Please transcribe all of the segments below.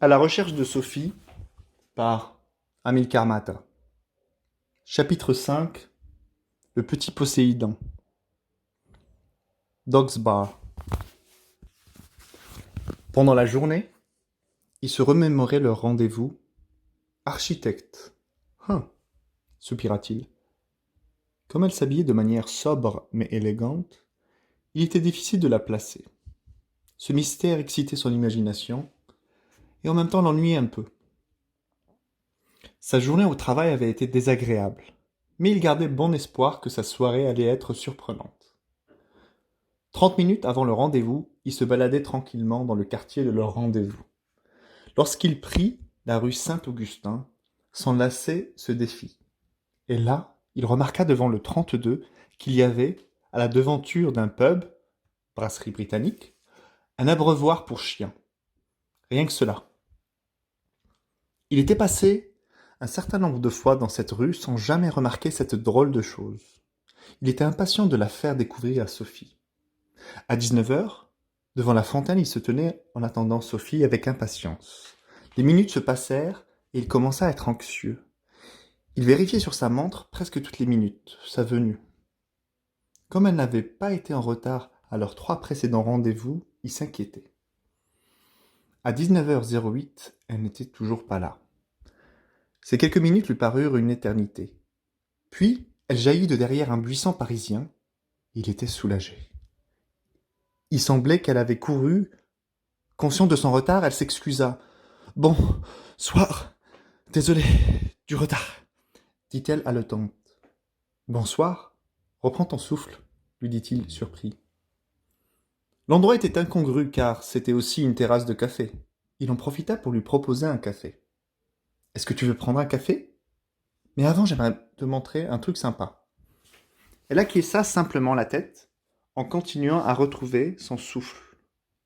À la recherche de Sophie par Amilcar Mata. Chapitre 5. Le petit Poséidon. Dog's Bar. Pendant la journée, ils se remémoraient leur rendez-vous. Architecte. Soupira-t-il. Comme elle s'habillait de manière sobre mais élégante, il était difficile de la placer. Ce mystère excitait son imagination et en même temps l'ennuyait un peu. Sa journée au travail avait été désagréable, mais il gardait bon espoir que sa soirée allait être surprenante. 30 minutes avant le rendez-vous, ils se baladaient tranquillement dans le quartier de leur rendez-vous. Lorsqu'il prit la rue Saint-Augustin, son lacet se défit. Et là, il remarqua devant le 32 qu'il y avait, à la devanture d'un pub, brasserie britannique, un abreuvoir pour chiens. Rien que cela. Il était passé un certain nombre de fois dans cette rue sans jamais remarquer cette drôle de chose. Il était impatient de la faire découvrir à Sophie. À 19h, devant la fontaine, il se tenait en attendant Sophie avec impatience. Les minutes se passèrent et il commença à être anxieux. Il vérifiait sur sa montre presque toutes les minutes sa venue. Comme elle n'avait pas été en retard à leurs 3 précédents rendez-vous, il s'inquiétait. À 19h08, elle n'était toujours pas là. Ces quelques minutes lui parurent une éternité. Puis, elle jaillit de derrière un buisson parisien. Il était soulagé. Il semblait qu'elle avait couru. Consciente de son retard, elle s'excusa. « Bon, soir. Désolé du retard, dit-elle haletante. « Bonsoir. Reprends ton souffle, lui dit-il surpris. L'endroit était incongru car c'était aussi une terrasse de café. Il en profita pour lui proposer un café. « Est-ce que tu veux prendre un café ? Mais avant, j'aimerais te montrer un truc sympa. » Elle acquiesça simplement la tête en continuant à retrouver son souffle.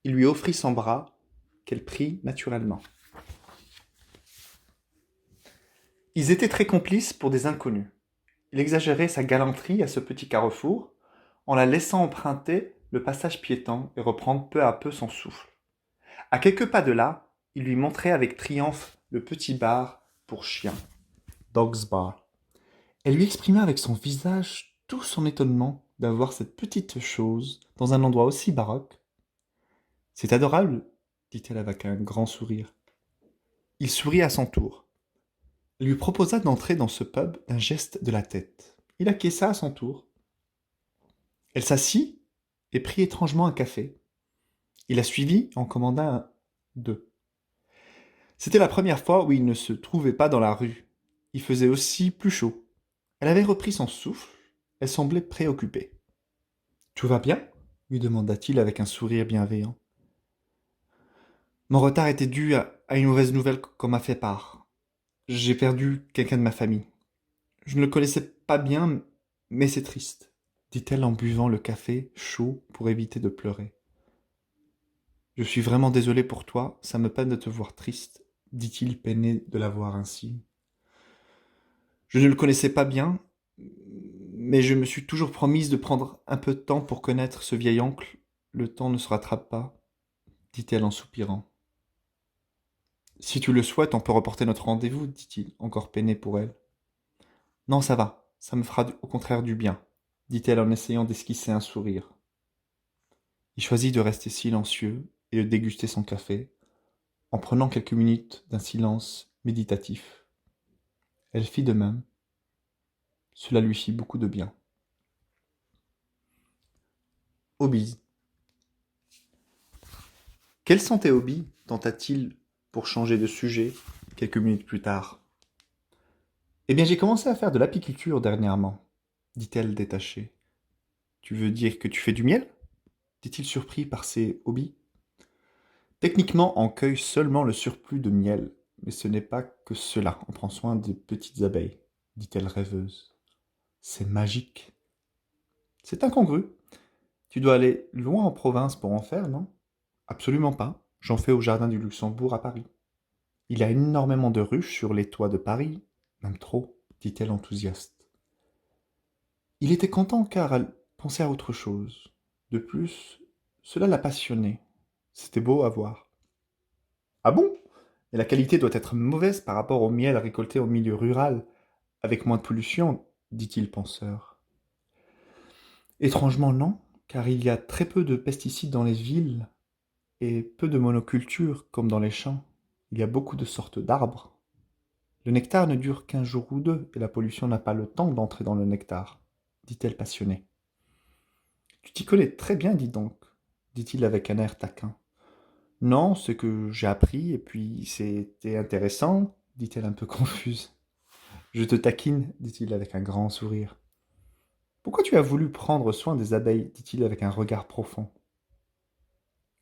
Il lui offrit son bras qu'elle prit naturellement. Ils étaient très complices pour des inconnus. Il exagérait sa galanterie à ce petit carrefour en la laissant emprunter le passage piéton et reprendre peu à peu son souffle. À quelques pas de là, il lui montrait avec triomphe le petit bar pour chiens, Dog's Bar. Elle lui exprima avec son visage tout son étonnement d'avoir cette petite chose dans un endroit aussi baroque. « C'est adorable, dit-elle avec un grand sourire. Il sourit à son tour. Elle lui proposa d'entrer dans ce pub d'un geste de la tête. Il acquiesça à son tour. Elle s'assit et prit étrangement un café. Il la suivit et en commanda 2. C'était la première fois où il ne se trouvait pas dans la rue. Il faisait aussi plus chaud. Elle avait repris son souffle. Elle semblait préoccupée. « Tout va bien ?» lui demanda-t-il avec un sourire bienveillant. « Mon retard était dû à une mauvaise nouvelle qu'on m'a fait part. J'ai perdu quelqu'un de ma famille. Je ne le connaissais pas bien, mais c'est triste, dit-elle en buvant le café chaud pour éviter de pleurer. Je suis vraiment désolé pour toi, ça me peine de te voir triste, dit-il peiné de la voir ainsi. Je ne le connaissais pas bien, mais je me suis toujours promise de prendre un peu de temps pour connaître ce vieil oncle. Le temps ne se rattrape pas, dit-elle en soupirant. Si tu le souhaites, on peut reporter notre rendez-vous, dit-il, encore peiné pour elle. Non, ça va, ça me fera au contraire du bien, dit-elle en essayant d'esquisser un sourire. Il choisit de rester silencieux et de déguster son café, en prenant quelques minutes d'un silence méditatif. Elle fit de même. Cela lui fit beaucoup de bien. Hobbies. Quels sont tes hobbies tenta-t-il pour changer de sujet quelques minutes plus tard. Eh bien, j'ai commencé à faire de l'apiculture dernièrement, dit-elle détachée. Tu veux dire que tu fais du miel ? Dit-il surpris par ses hobbies. Techniquement, on cueille seulement le surplus de miel, mais ce n'est pas que cela, on prend soin des petites abeilles, dit-elle rêveuse. C'est magique. C'est incongru. Tu dois aller loin en province pour en faire, non ? Absolument pas. J'en fais au jardin du Luxembourg à Paris. Il y a énormément de ruches sur les toits de Paris, même trop, dit-elle enthousiaste. Il était content car elle pensait à autre chose. De plus, cela la passionnait. C'était beau à voir. Ah bon ? Et la qualité doit être mauvaise par rapport au miel récolté au milieu rural, avec moins de pollution, dit-il penseur. Étrangement non, car il y a très peu de pesticides dans les villes et peu de monoculture comme dans les champs. Il y a beaucoup de sortes d'arbres. Le nectar ne dure qu'un jour ou deux et la pollution n'a pas le temps d'entrer dans le nectar, dit-elle passionnée. Tu t'y connais très bien, dis donc, dit-il avec un air taquin. Non, c'est que j'ai appris et puis c'était intéressant, dit-elle un peu confuse. Je te taquine, dit-il avec un grand sourire. Pourquoi tu as voulu prendre soin des abeilles, dit-il avec un regard profond.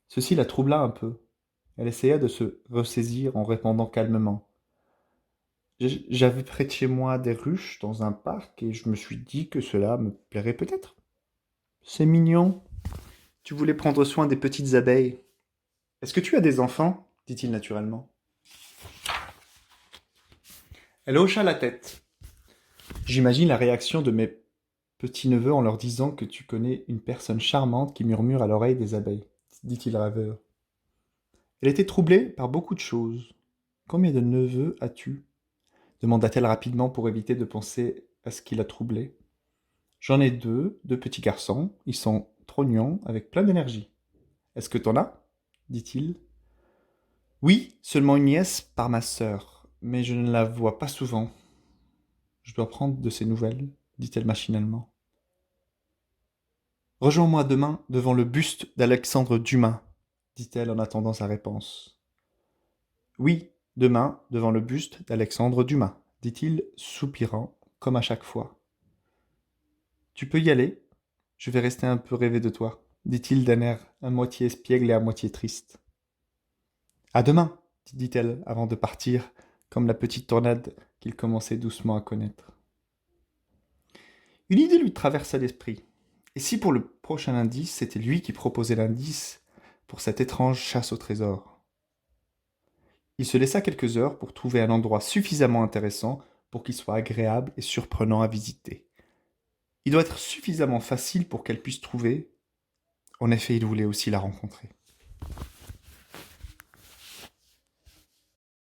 Ceci la troubla un peu. Elle essaya de se ressaisir en répondant calmement. J'avais près de chez moi des ruches dans un parc et je me suis dit que cela me plairait peut-être. C'est mignon. Tu voulais prendre soin des petites abeilles. Est-ce que tu as des enfants dit-il naturellement. Elle hocha la tête. J'imagine la réaction de mes petits-neveux en leur disant que tu connais une personne charmante qui murmure à l'oreille des abeilles, dit-il rêveur. Elle était troublée par beaucoup de choses. Combien de neveux as-tu demanda-t-elle rapidement pour éviter de penser à ce qui la troublait. J'en ai deux petits garçons. Ils sont trognons, avec plein d'énergie. Est-ce que t'en as dit-il. Oui, seulement une nièce par ma sœur, mais je ne la vois pas souvent. Je dois prendre de ses nouvelles, dit-elle machinalement. Rejoins-moi demain devant le buste d'Alexandre Dumas, dit-elle en attendant sa réponse. Oui, demain devant le buste d'Alexandre Dumas, dit-il, soupirant, comme à chaque fois. Tu peux y aller. Je vais rester un peu rêver de toi, dit-il d'un air à moitié espiègle et à moitié triste. À demain, dit-elle avant de partir, comme la petite tornade qu'il commençait doucement à connaître. Une idée lui traversa l'esprit. Et si pour le prochain indice, c'était lui qui proposait l'indice pour cette étrange chasse au trésor? Il se laissa quelques heures pour trouver un endroit suffisamment intéressant pour qu'il soit agréable et surprenant à visiter. Il doit être suffisamment facile pour qu'elle puisse trouver. En effet, il voulait aussi la rencontrer.